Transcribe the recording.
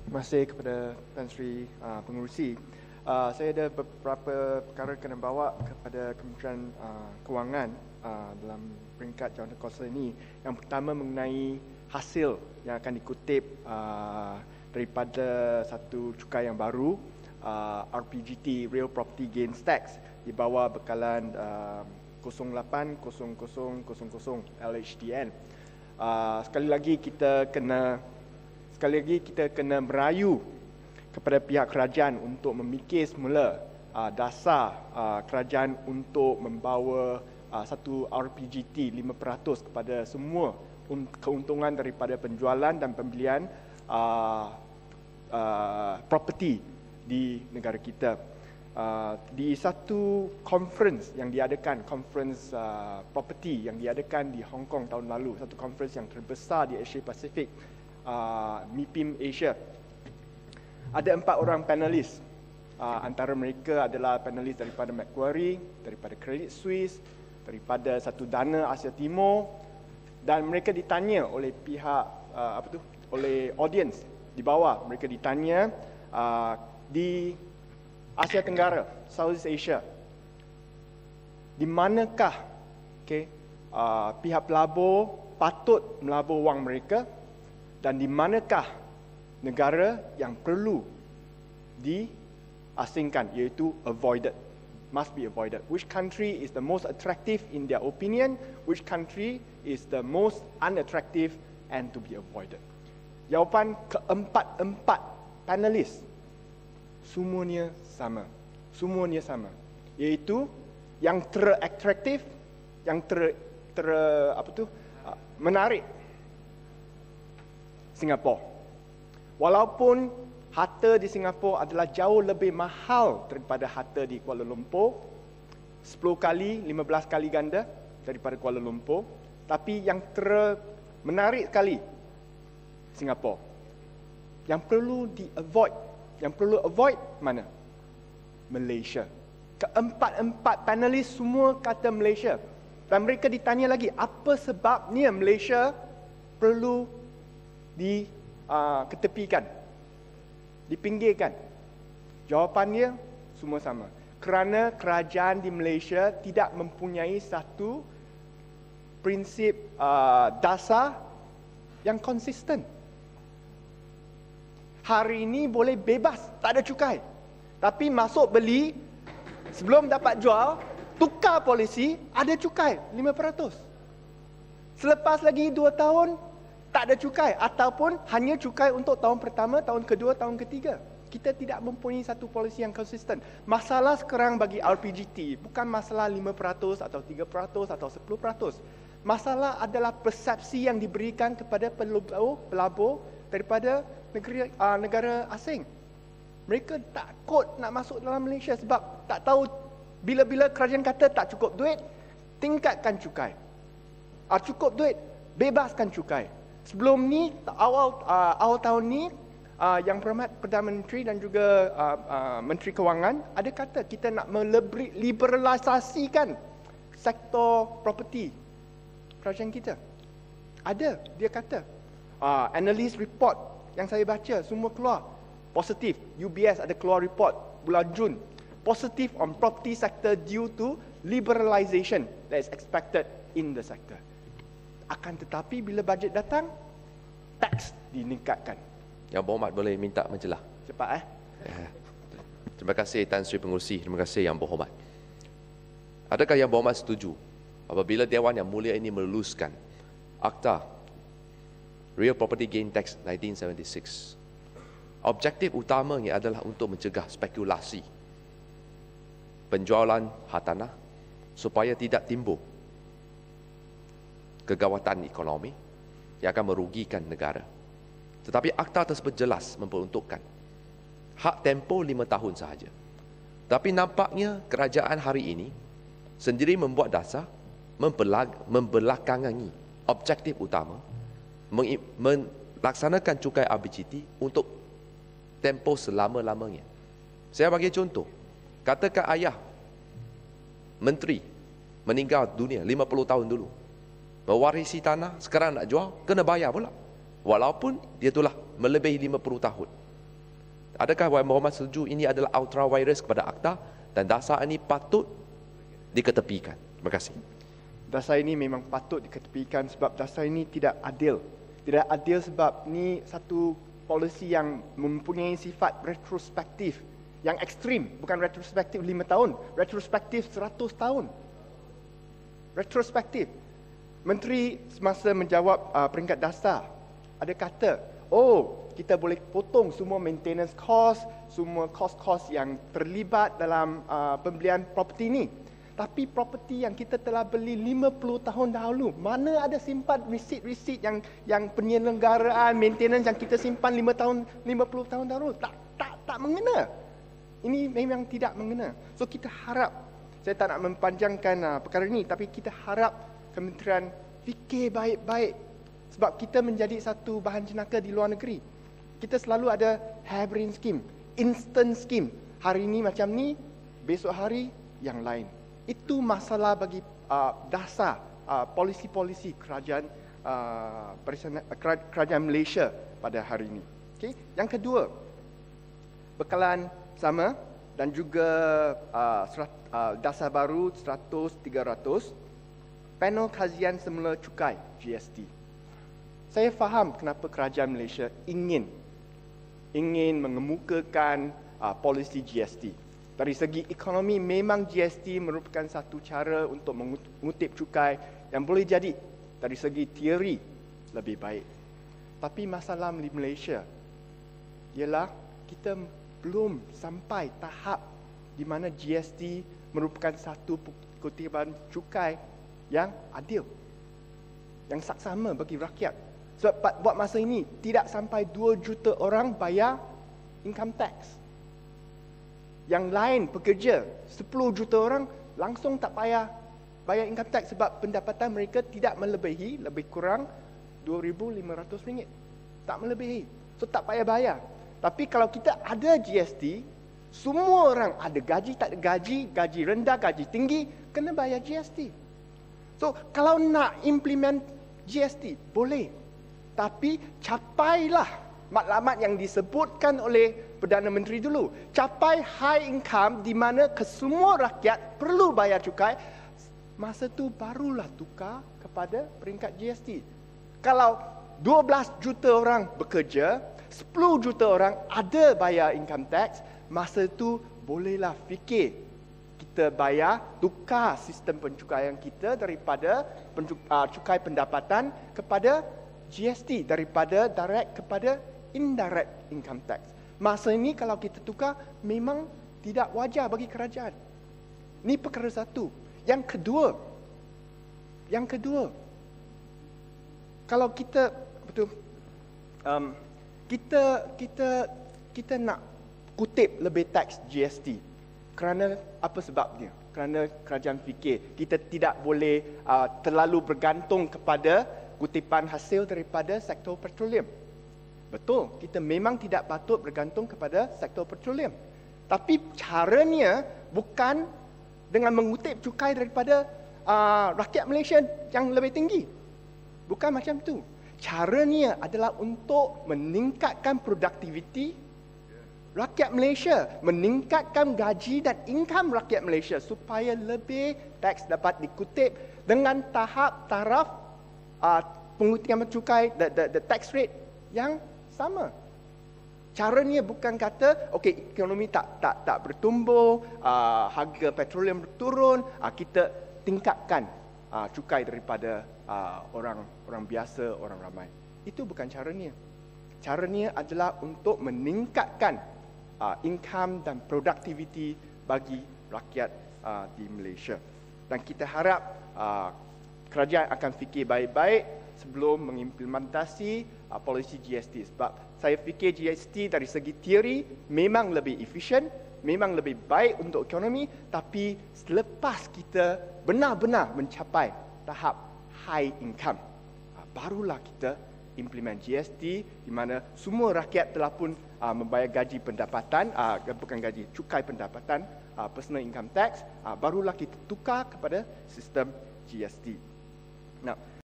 Terima kasih kepada Tan Sri Pengerusi. Saya ada beberapa perkara kena bawa kepada Kementerian Kewangan dalam peringkat jawatan kuasa ini. Yang pertama mengenai hasil yang akan dikutip daripada satu cukai yang baru, RPGT, Real Property Gains Tax, di bawah bekalan 080000 LHDN. Sekali lagi kita kena merayu kepada pihak kerajaan untuk memikir semula dasar kerajaan untuk membawa satu RPGT 5% kepada semua keuntungan daripada penjualan dan pembelian properti di negara kita. Di satu conference yang diadakan, conference property yang diadakan di Hong Kong tahun lalu, satu conference yang terbesar di Asia Pasifik, MIPIM Asia. Ada 4 orang panelis. Antara mereka adalah panelis daripada Macquarie, daripada Credit Suisse, daripada satu Dana Asia Timur, dan mereka ditanya oleh pihak oleh audience di bawah. Mereka ditanya di Asia Tenggara, Southeast Asia, di manakah pihak pelabur patut melabur wang mereka, dan di manakah negara yang perlu diasingkan, iaitu avoided, must be avoided. Which country is the most attractive in their opinion, which country is the most unattractive and to be avoided. Jawapan keempat panelis semuanya sama, iaitu yang teratraktif, yang menarik, Singapura. Walaupun harta di Singapura adalah jauh lebih mahal daripada harta di Kuala Lumpur, 10 kali, 15 kali ganda daripada Kuala Lumpur, tapi yang menarik sekali Singapura. Yang perlu avoid mana? Malaysia. Keempat panelis semua kata Malaysia. Dan mereka ditanya lagi, apa sebabnya Malaysia perlu diketepikan, dipinggirkan? Jawapannya semua sama. Kerana kerajaan di Malaysia tidak mempunyai satu prinsip dasar yang konsisten. Hari ini boleh bebas, tak ada cukai. Tapi masuk beli, sebelum dapat jual, tukar polisi, ada cukai 5%. Selepas lagi 2 tahun, tak ada cukai, ataupun hanya cukai untuk tahun pertama, tahun kedua, tahun ketiga. Kita tidak mempunyai satu polisi yang konsisten. Masalah sekarang bagi RPGT bukan masalah 5% atau 3% atau 10%. Masalah adalah persepsi yang diberikan kepada pelabur daripada negara asing. Mereka takut nak masuk dalam Malaysia sebab tak tahu, bila-bila kerajaan kata tak cukup duit, tingkatkan cukai. Cukup duit, bebaskan cukai. Sebelum ni, awal tahun ni, Yang Berhormat Perdana Menteri dan juga Menteri Kewangan ada kata kita nak meliberalisasikan sektor properti kerajaan kita. Ada, dia kata. Analyst report yang saya baca semua keluar positif. UBS ada keluar report bulan Jun, positive on property sector due to liberalisation that is expected in the sector. Akan tetapi bila bajet datang, tax ditingkatkan. Yang Berhormat boleh minta menjelah. Cepat Terima kasih Tan Sri Pengerusi. Terima kasih Yang Berhormat. Adakah Yang Berhormat setuju apabila Dewan Yang Mulia ini meluluskan Akta Real Property Gain Tax 1976? Objektif utamanya adalah untuk mencegah spekulasi penjualan hartanah supaya tidak timbul kegawatan ekonomi yang akan merugikan negara. Tetapi akta tersebut jelas memperuntukkan hak tempoh 5 tahun sahaja. Tapi nampaknya kerajaan hari ini sendiri membuat dasar membelakangi objektif utama melaksanakan cukai RBGT untuk tempoh selama-lamanya. Saya bagi contoh, katakan ayah menteri meninggal dunia 50 tahun dulu, mewarisi tanah, sekarang nak jual, kena bayar pula. Walaupun dia telah melebihi 50 tahun. Adakah Yang Berhormat setuju ini adalah ultra virus kepada akta dan dasar ini patut diketepikan? Terima kasih. Dasar ini memang patut diketepikan sebab dasar ini tidak adil. Tidak adil sebab ni satu polisi yang mempunyai sifat retrospektif, yang ekstrim. Bukan retrospektif 5 tahun, retrospektif 100 tahun. Retrospektif. Menteri semasa menjawab peringkat dasar ada kata, kita boleh potong semua maintenance cost, semua cost-cost yang terlibat dalam pembelian properti ini. Tapi properti yang kita telah beli 50 tahun dahulu, mana ada simpan resit-resit yang penyelenggaraan, maintenance yang kita simpan 50 tahun dahulu. Tak mengena. Ini memang tidak mengena. So kita harap, saya tak nak mempanjangkan perkara ini, tapi kita harap Kementerian fikir baik-baik. Sebab kita menjadi satu bahan jenaka di luar negeri. Kita selalu ada harebrained scheme, instant scheme. Hari ini macam ni, besok hari yang lain. Itu masalah bagi dasar polisi-polisi kerajaan Malaysia pada hari ini. Okay? Yang kedua, bekalan sama dan juga dasar baru 100-300, panel kajian semula cukai GST. Saya faham kenapa kerajaan Malaysia ingin mengemukakan polisi GST. Dari segi ekonomi, memang GST merupakan satu cara untuk mengutip cukai yang boleh jadi dari segi teori lebih baik. Tapi masalah di Malaysia ialah kita belum sampai tahap di mana GST merupakan satu kutipan cukai yang adil, yang saksama bagi rakyat. Sebab buat masa ini, tidak sampai 2 juta orang bayar income tax. Yang lain pekerja, 10 juta orang langsung tak payah bayar income tax sebab pendapatan mereka tidak melebihi, lebih kurang RM2,500. Tak melebihi. So tak payah bayar. Tapi kalau kita ada GST, semua orang ada gaji, tak ada gaji, gaji rendah, gaji tinggi, kena bayar GST. So kalau nak implement GST, boleh. Tapi capailah matlamat yang disebutkan oleh Perdana Menteri dulu. Capai high income di mana kesemua rakyat perlu bayar cukai. Masa tu barulah tukar kepada peringkat GST. Kalau 12 juta orang bekerja, 10 juta orang ada bayar income tax, masa tu bolehlah fikir kita bayar, tukar sistem pencukaian kita daripada cukai pendapatan kepada GST, daripada direct kepada indirect income tax. Masa ini kalau kita tukar, memang tidak wajar bagi kerajaan. Ini perkara satu. Yang kedua, kalau kita betul, kita nak kutip lebih tax GST. Kerana apa sebabnya? Kerana kerajaan fikir kita tidak boleh terlalu bergantung kepada kutipan hasil daripada sektor petroleum. Betul, kita memang tidak patut bergantung kepada sektor petroleum. Tapi caranya bukan dengan mengutip cukai daripada rakyat Malaysia yang lebih tinggi. Bukan macam tu. Caranya adalah untuk meningkatkan produktiviti rakyat Malaysia, meningkatkan gaji dan income rakyat Malaysia supaya lebih teks dapat dikutip dengan taraf pengutipan cukai, the tax rate yang sama. Caranya bukan kata ekonomi tak bertumbuh, harga petroleum turun, kita tingkatkan cukai daripada orang biasa, orang ramai. Itu bukan caranya. Caranya adalah untuk meningkatkan income dan produktiviti bagi rakyat di Malaysia. Dan kita harap kerajaan akan fikir baik-baik sebelum mengimplementasi polisi GST. Sebab saya fikir GST dari segi teori memang lebih efisien, memang lebih baik untuk ekonomi, tapi selepas kita benar-benar mencapai tahap high income, barulah kita implement GST di mana semua rakyat telah pun membayar gaji pendapatan, bukan gaji, cukai pendapatan, personal income tax, barulah kita tukar kepada sistem GST. Nah,